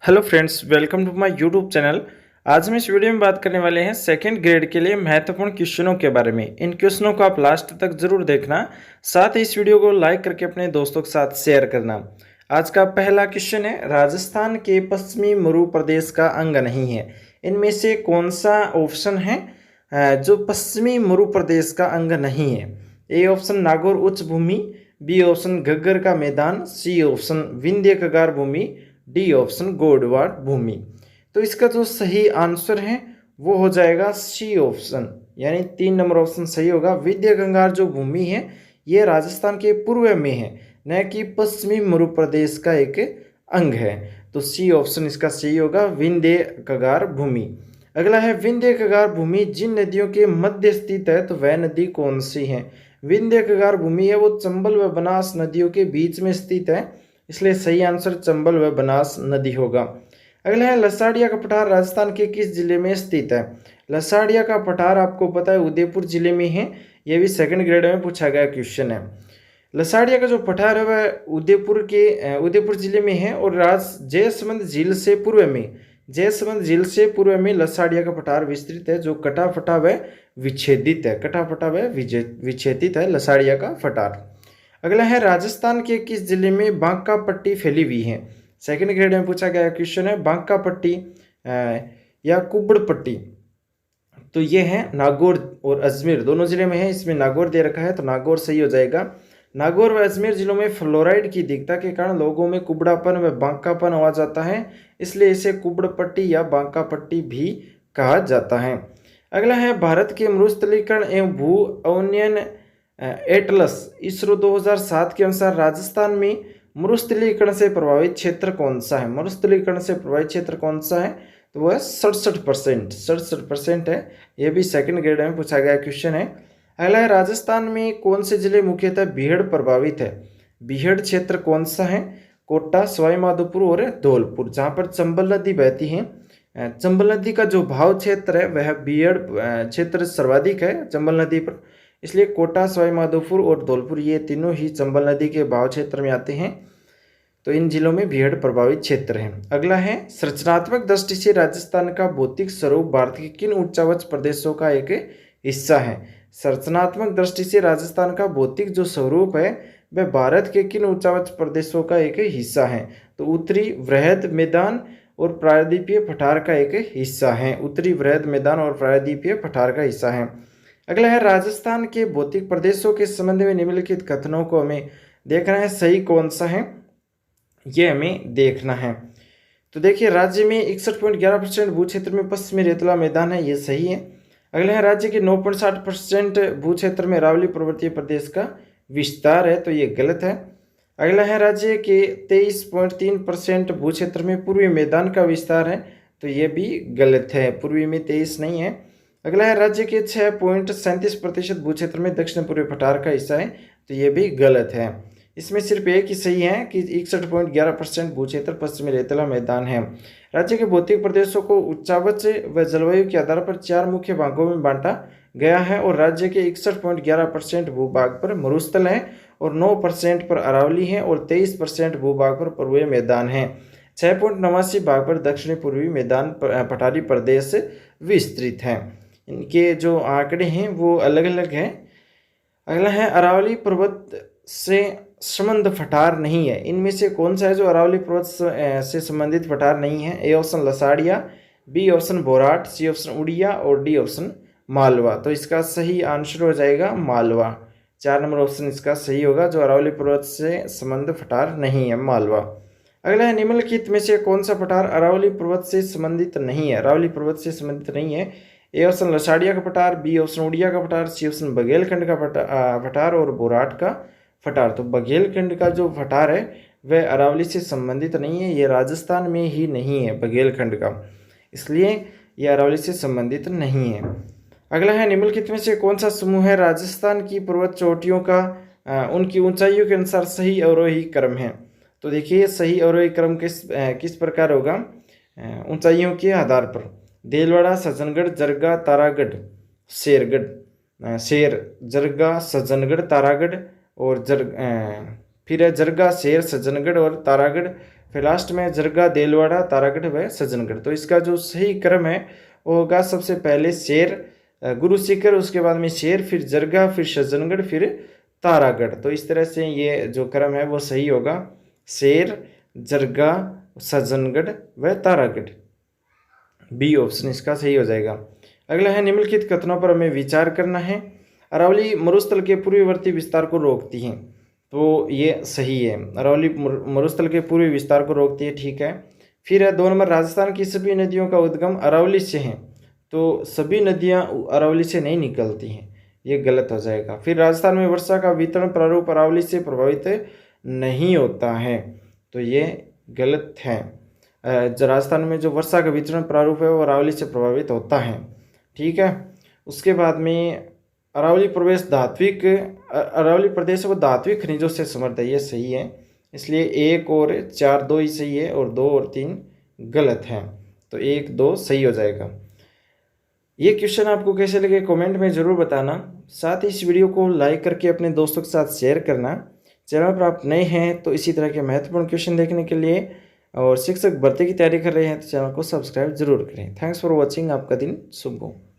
Hello friends, welcome to my YouTube channel. आज हम इस वीडियो में बात करने वाले हैं सेकंड ग्रेड के लिए महत्वपूर्ण क्वेश्चनों के बारे में। इन क्वेश्चनों को आप लास्ट तक जरूर देखना, साथ ही इस वीडियो को लाइक करके अपने दोस्तों के साथ शेयर करना। आज का पहला क्वेश्चन है, राजस्थान के पश्चिमी मरु प्रदेश का अंग नहीं है। इनमें से कौन सा ऑप्शन है जो पश्चिमी मरु प्रदेश का अंग नहीं है? ए ऑप्शन नागौर उच्च भूमि, बी ऑप्शन घग्गर का मैदान, सी ऑप्शन विंध्य कगार भूमि, डी ऑप्शन गोडवाट भूमि। तो इसका जो सही आंसर है वो हो जाएगा सी ऑप्शन, यानी 3 नंबर ऑप्शन सही होगा। विंध्य कगार जो भूमि है ये राजस्थान के पूर्व में है, न कि पश्चिमी मरु प्रदेश का एक अंग है। तो सी ऑप्शन इसका सही होगा, विंध्य कगार भूमि। अगला है, विंध्य कगार भूमि जिन नदियों के मध्य स्थित है तो वह नदी कौन सी है? विंध्य कगार भूमि है वो चंबल व बनास नदियों के बीच में स्थित है, इसलिए सही आंसर चंबल व बनास नदी होगा। अगला है, लसाड़िया का पठार राजस्थान के किस जिले में स्थित है? लसाड़िया का पठार आपको पता है उदयपुर जिले में है। यह भी सेकंड ग्रेड में पूछा गया क्वेश्चन है। लसाड़िया का जो पठार है वह उदयपुर जिले में है और जयसमंद झील से पूर्व में लसाड़िया का पठार विस्तृत है, जो कटाफटा व विच्छेदित है लसाड़िया का पठार। अगला है, राजस्थान के किस जिले में बांका पट्टी फैली हुई है? सेकंड ग्रेड में पूछा गया क्वेश्चन है, बांका पट्टी या कुबड़ पट्टी। तो ये है नागौर और अजमेर दोनों जिले में है, इसमें नागौर दे रखा है तो नागौर सही हो जाएगा। नागौर व अजमेर जिलों में फ्लोराइड की अधिकता के कारण लोगों में कुबड़ापन व बांकापन आ जाता है, इसलिए इसे कुबड़ पट्टी या बांका पट्टी भी कहा जाता है। अगला है, भारत के मरुस्थलीकरण एवं भू अवनयन एटलस इसरो 2007 के अनुसार राजस्थान में मरुस्थलीकरण से प्रभावित क्षेत्र कौन सा है? मरुस्थलीकरण से प्रभावित क्षेत्र कौन सा है? तो वह 67% है। यह भी सेकंड ग्रेड में पूछा गया क्वेश्चन है। अगला है, राजस्थान में कौन से जिले मुख्यतः बीहड़ प्रभावित है? बीहड़ क्षेत्र कौन सा है? कोटा, सवाई माधोपुर और धौलपुर, जहाँ पर चंबल नदी बहती है। चंबल नदी का जो भाव क्षेत्र है वह बीहड़ क्षेत्र सर्वाधिक है चंबल नदी पर, इसलिए कोटा, सवाई माधोपुर और धौलपुर ये तीनों ही चंबल नदी के भाव क्षेत्र में आते हैं। तो इन जिलों में बीहड़ प्रभावित क्षेत्र हैं। अगला है, संरचनात्मक दृष्टि से राजस्थान का भौतिक स्वरूप भारत के किन उच्चावच प्रदेशों का एक हिस्सा है? संरचनात्मक दृष्टि से राजस्थान का भौतिक जो स्वरूप है वह भारत के किन उच्चावच प्रदेशों का एक हिस्सा है? तो उत्तरी वृहद मैदान और प्रायद्वीपीय पठार का एक हिस्सा है। उत्तरी वृहद मैदान और प्रायद्वीपीय पठार का हिस्सा है। अगला है, राजस्थान के भौतिक प्रदेशों के संबंध में निम्नलिखित कथनों को हमें देखना है, सही कौन सा है ये हमें देखना है। तो देखिए, राज्य में 61.11% भू क्षेत्र में पश्चिमी रेतला मैदान है, ये सही है। अगला है, राज्य के 9.60% भू क्षेत्र में अरावली पर्वतीय प्रदेश का विस्तार है, तो ये गलत है। अगला है, राज्य के 23.3% भू क्षेत्र में पूर्वी मैदान का विस्तार है, तो ये भी गलत है, पूर्वी में 23 नहीं है। अगला है, राज्य के 6.37% भू क्षेत्र में दक्षिण पूर्वी पठार का हिस्सा है, तो ये भी गलत है। इसमें सिर्फ एक ही सही है कि 61.11% भू क्षेत्र पश्चिमी रेतला मैदान है। राज्य के भौतिक प्रदेशों को उच्चावच व जलवायु के आधार पर 4 मुख्य भागों में बांटा गया है और राज्य के 61.11% भूभाग पर मरुस्थल है और 9% पर अरावली है और 23% भूभाग पर पूर्वी मैदान है। 6.89 भाग पर दक्षिणी पूर्वी मैदान पठारी प्रदेश विस्तृत है। इनके जो आंकड़े हैं वो अलग अलग हैं। अगला है, अरावली पर्वत से संबंध पठार नहीं है। इनमें से कौन सा है जो अरावली पर्वत से संबंधित पठार नहीं है? A option Lasadiya, B option Bhorat, C option Uriya और डी ऑप्शन मालवा। तो इसका सही आंसर हो जाएगा मालवा। 4 नंबर ऑप्शन इसका सही होगा, जो अरावली पर्वत से संबंध पठार नहीं है, मालवा। अगला है, निम्नलिखित में से कौन सा पठार अरावली पर्वत से संबंधित नहीं है? अरावली पर्वत से संबंधित नहीं है। ए ऑप्शन लसाड़िया का पठार, बी ऑप्शन उड़िया का पठार, सी ऑप्शन बघेलखंड का पठार और बोराट का पठार। तो बघेलखंड का जो पठार है वह अरावली से संबंधित नहीं है, ये राजस्थान में ही नहीं है बघेलखंड का, इसलिए यह अरावली से संबंधित नहीं है। अगला है, निम्नलिखित में से कौन सा समूह है राजस्थान की पर्वत चोटियों का उनकी ऊंचाइयों के अनुसार सही अवरोही क्रम है? तो देखिए, सही अवरोही क्रम किस प्रकार होगा? ऊंचाइयों के आधार पर देलवाड़ा, सज्जनगढ़, जरगा, तारागढ़, शेर, जरगा, सज्जनगढ़, तारागढ़ और फिर है जरगा, शेर, सज्जनगढ़ और तारागढ़ फिर लास्ट में जरगा, देलवाड़ा, तारागढ़ व सज्जनगढ़। तो इसका जो सही क्रम है वो होगा सबसे पहले शेर, गुरु सीकर, उसके बाद में शेर, फिर जरगा, फिर सज्जनगढ़, फिर तारागढ़। तो इस तरह से ये जो क्रम है वो सही होगा, शेर, जरगा, सज्जनगढ़ व तारागढ़। बी ऑप्शन इसका सही हो जाएगा। अगला है निम्नलिखित कथनों पर हमें विचार करना है। अरावली मरुस्थल के पूर्ववर्ती विस्तार को रोकती हैं, तो ये सही है, अरावली मरुस्थल के पूर्वी विस्तार को रोकती है, ठीक है। फिर है 2 नंबर, राजस्थान की सभी नदियों का उद्गम अरावली से है, तो सभी नदियां अरावली से नहीं निकलती हैं, ये गलत हो जाएगा। फिर राजस्थान में वर्षा का वितरण प्रारूप अरावली से प्रभावित नहीं होता है, तो ये गलत है। जो राजस्थान में जो वर्षा का वितरण प्रारूप है वो अरावली से प्रभावित होता है, ठीक है। उसके बाद में अरावली प्रदेश को धात्विक खनिजों से समृद्ध है, ये सही है, इसलिए 1 और 4 2 ही सही है और 2 और 3 गलत हैं, तो 1 2 सही हो जाएगा। ये क्वेश्चन आपको कैसे लगे कमेंट में ज़रूर बताना। साथ ही इस वीडियो को लाइक करके अपने दोस्तों के साथ शेयर करना। चैनल पर आप नए हैं तो इसी तरह के महत्वपूर्ण क्वेश्चन देखने के लिए और शिक्षक भर्ती की तैयारी कर रहे हैं तो चैनल को सब्सक्राइब जरूर करें। Thanks for watching. आपका दिन शुभ हो।